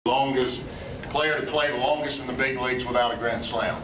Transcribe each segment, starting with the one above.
Longest player to play the longest in the big leagues without a grand slam.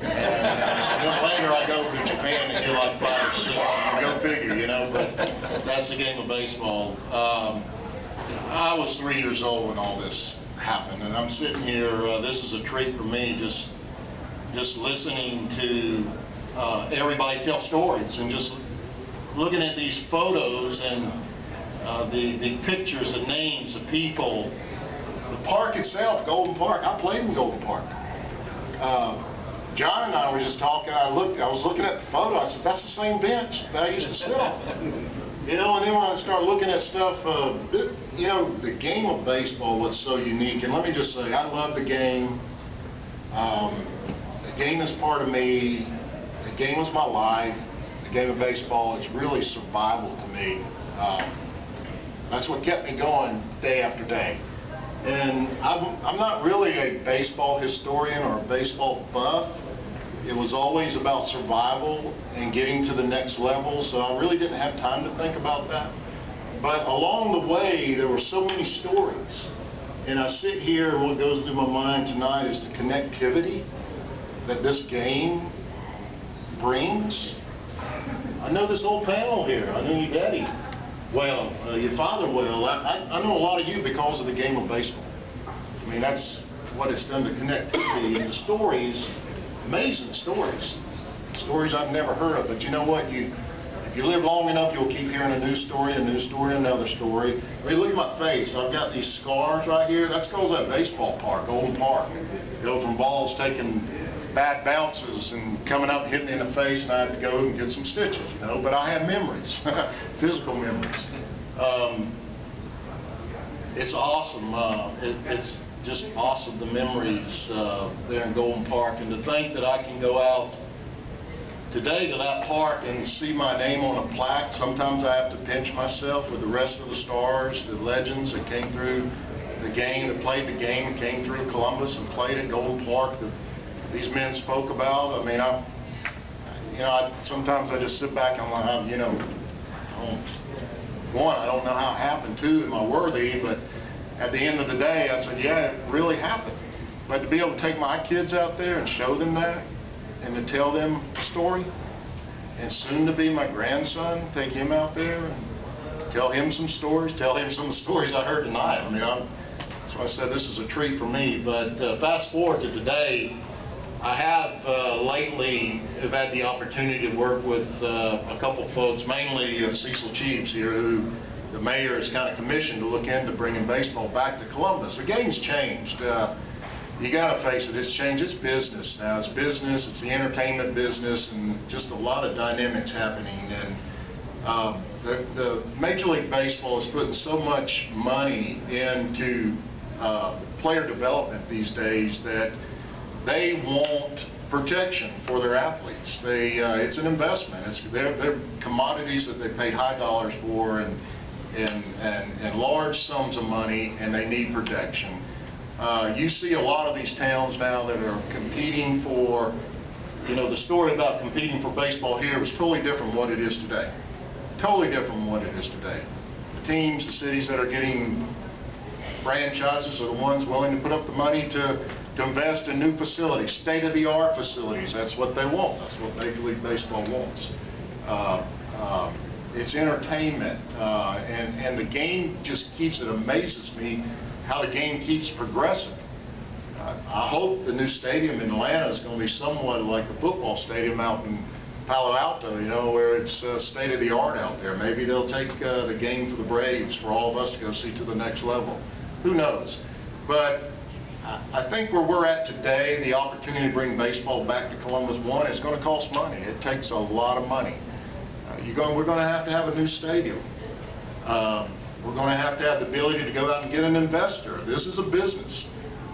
And then later I go to Japan and get like 5 or 6. Go figure, you know, but that's the game of baseball. I was 3 years old when all this happened, and I'm sitting here, this is a treat for me, just listening to everybody tell stories and just looking at these photos and the pictures, the names, the people. The park itself, Golden Park, I played in Golden Park. John and I were just talking, I was looking at the photo, I said, that's the same bench that I used to sit on. You know, and then when I started looking at stuff, you know, the game of baseball was so unique. And let me just say, I love the game. The game is part of me. The game was my life. The game of baseball is really survival to me. That's what kept me going day after day. And I'm not really a baseball historian or a baseball buff. It was always about survival and getting to the next level, so I really didn't have time to think about that. But along the way, there were so many stories. And I sit here, and what goes through my mind tonight is the connectivity that this game brings. I know this whole panel here. I know your daddy well, your father well. I know a lot of you because of the game of baseball. I mean, that's what it's done, the connectivity and the stories, amazing stories. Stories I've never heard of, but you know what? If you live long enough, you'll keep hearing a new story, another story. I mean, look at my face. I've got these scars right here. That's because of that baseball park, Golden Park. You know, from balls taking bad bounces and coming up and hitting me in the face, and I had to go and get some stitches, you know. But I have memories, physical memories. It's awesome. It's just awesome, the memories there in Golden Park. And to think that I can go out today to that park and see my name on a plaque. Sometimes I have to pinch myself with the rest of the stars, the legends that came through the game, that played the game and came through Columbus and played at Golden Park that these men spoke about. I mean, sometimes I just sit back and I'm like, you know, I don't know how it happened. Two, am I worthy? But at the end of the day, I said, yeah, it really happened. But to be able to take my kids out there and show them that, and to tell them the story, and soon to be my grandson, take him out there and tell him some stories, tell him some of the stories I heard tonight. I mean, that's why I said this is a treat for me. But fast forward to today, I have lately have had the opportunity to work with a couple folks, mainly Cecil Chiefs here, who the mayor has kind of commissioned to look into bringing baseball back to Columbus. The game's changed. You got to face it, it's changed. It's business now. It's business, it's the entertainment business, and just a lot of dynamics happening. And the Major League Baseball is putting so much money into player development these days that they want protection for their athletes. It's an investment. They're commodities that they pay high dollars for and large sums of money, and they need protection. You see a lot of these towns now that are competing for, you know, the story about competing for baseball here was totally different from what it is today. Totally different from what it is today. The teams, the cities that are getting franchises are the ones willing to put up the money to invest in new facilities, state-of-the-art facilities. That's what they want. That's what Major League Baseball wants. It's entertainment, and the game just it amazes me how the game keeps progressing. I hope the new stadium in Atlanta is going to be somewhat like the football stadium out in Palo Alto, you know, where it's state-of-the-art out there. Maybe they'll take the game for the Braves for all of us to go see to the next level. Who knows? But I think where we're at today, the opportunity to bring baseball back to Columbus, one, it's going to cost money. It takes a lot of money. We're going to have a new stadium. We're going to have the ability to go out and get an investor. This is a business.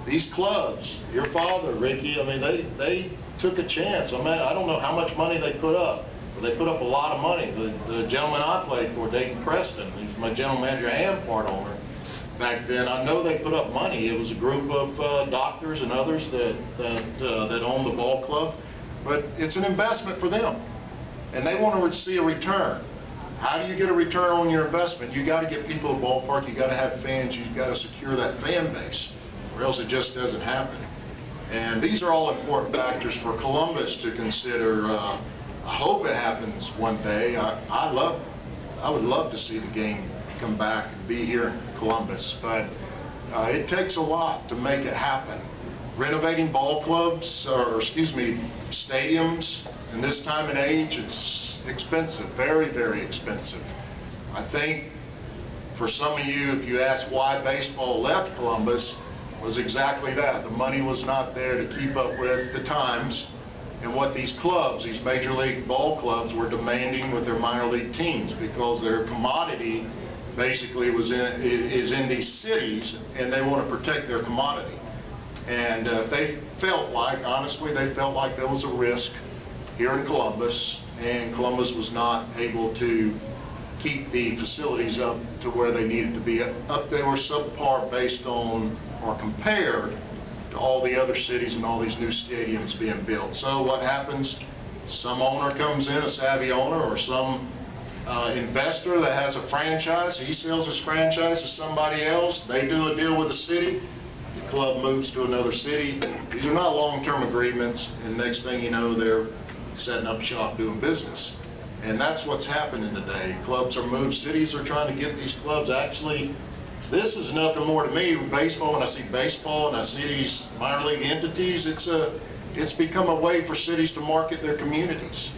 These clubs, your father, Ricky, I mean, they took a chance. I mean, I don't know how much money they put up, but they put up a lot of money. The gentleman I played for, Dayton Preston, he's my general manager and part owner. Back then, I know they put up money. It was a group of doctors and others that owned the ball club, but it's an investment for them, and they want to see a return. How do you get a return on your investment? You got to get people to the ballpark. You got to have fans. You've got to secure that fan base. or else it just doesn't happen. And these are all important factors for Columbus to consider. I hope it happens one day. I would love to see the game come back and be here in Columbus, but it takes a lot to make it happen. Renovating ball clubs, or excuse me, stadiums in this time and age, it's expensive, very, very expensive. I think for some of you, if you ask why baseball left Columbus, was exactly that. The money was not there to keep up with the times and what these clubs, these major league ball clubs, were demanding with their minor league teams, because their commodity basically is in these cities, and they want to protect their commodity. And they felt like, honestly, they felt like there was a risk here in Columbus, and Columbus was not able to keep the facilities up to where they needed to be. They were subpar based on, or compared to, all the other cities and all these new stadiums being built. So what happens? Some owner comes in, a savvy owner, or some investor that has a franchise. He sells his franchise to somebody else. They do a deal with the city. The club moves to another city. These are not long-term agreements, and next thing you know, they're setting up shop doing business. And that's what's happening today. Clubs are moved. Cities are trying to get these clubs. Actually, this is nothing more to me. Baseball, when I see baseball and I see these minor league entities, it's become a way for cities to market their communities.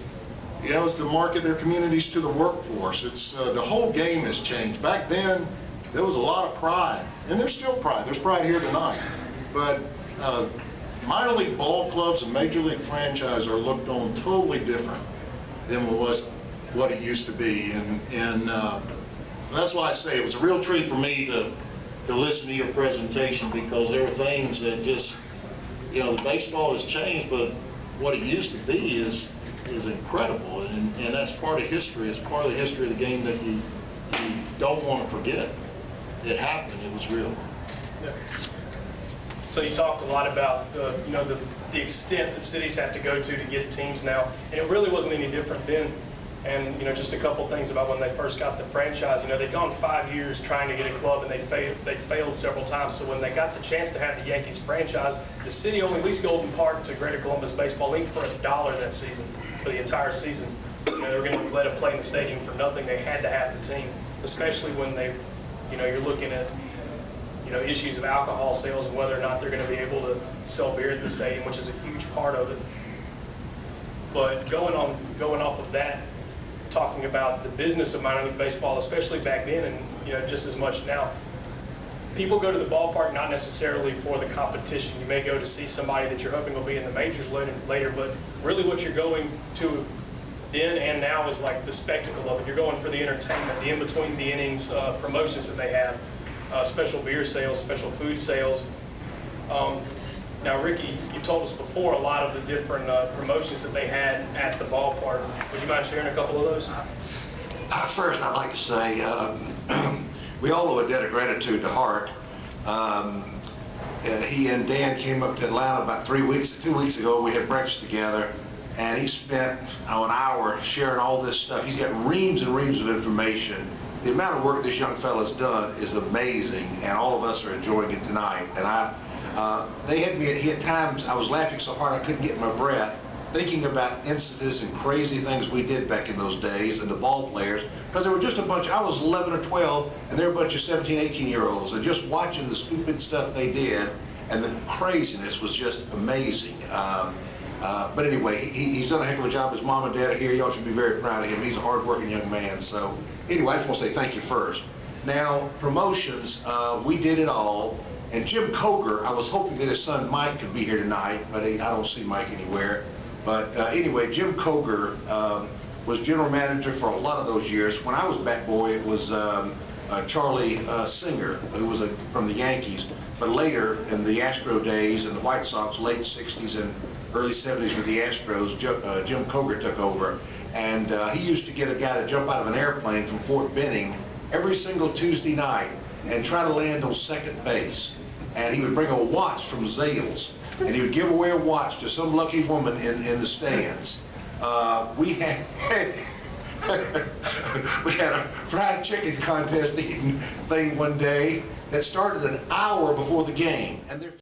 You know, it's to market their communities to the workforce. It's the whole game has changed. Back then, there was a lot of pride, and there's still pride. There's pride here tonight. But minor league ball clubs and major league franchise are looked on totally different than what it used to be, and that's why I say it was a real treat for me to listen to your presentation, because there are things that just, you know, the baseball has changed, but what it used to be is incredible, and that's part of history. It's part of the history of the game that you don't want to forget. It happened. It was real. Yeah. So you talked a lot about the extent that cities have to go to get teams now, and it really wasn't any different then. And just a couple things about when they first got the franchise. They'd gone 5 years trying to get a club, and they failed several times. So when they got the chance to have the Yankees franchise, the city only leased Golden Park to Greater Columbus Baseball League for $1 that season, for the entire season. They were going to let them play in the stadium for nothing. They had to have the team, especially when you're looking at issues of alcohol sales and whether or not they're going to be able to sell beer at the stadium, which is a huge part of it. But going off of that, talking about the business of minor league baseball, especially back then and just as much now, people go to the ballpark not necessarily for the competition. You may go to see somebody that you're hoping will be in the majors later, but really what you're going to then and now is like the spectacle of it. You're going for the entertainment, the in-between the innings promotions that they have. Special beer sales, special food sales. Now, Rickey, you told us before a lot of the different promotions that they had at the ballpark. Would you mind sharing a couple of those? First, I'd like to say we all owe a debt of gratitude to Hart. He and Dan came up to Atlanta about 2 weeks ago. We had breakfast together, and he spent an hour sharing all this stuff. He's got reams and reams of information. The amount of work this young fella's done is amazing, and all of us are enjoying it tonight. And he had times I was laughing so hard I couldn't get my breath, thinking about incidents and crazy things we did back in those days, and the ball players, because there were just a bunch. I was 11 or 12, and there were a bunch of 17, 18-year-olds, and just watching the stupid stuff they did, and the craziness was just amazing. But anyway, he's done a heck of a job. His mom and dad are here. Y'all should be very proud of him. He's a hard-working young man. So anyway, I just want to say thank you first. Now, promotions, we did it all. And Jim Coger, I was hoping that his son Mike could be here tonight, but I don't see Mike anywhere. But anyway, Jim Coger was general manager for a lot of those years. When I was bat boy, it was Charlie Singer, who was from the Yankees. But later, in the Astro days and the White Sox, late 60s and early 70s with the Astros, Jim Coger took over. And he used to get a guy to jump out of an airplane from Fort Benning every single Tuesday night and try to land on second base. And he would bring a watch from Zales, and he would give away a watch to some lucky woman in the stands. We had a fried chicken contest eating thing one day, that started an hour before the game, and they're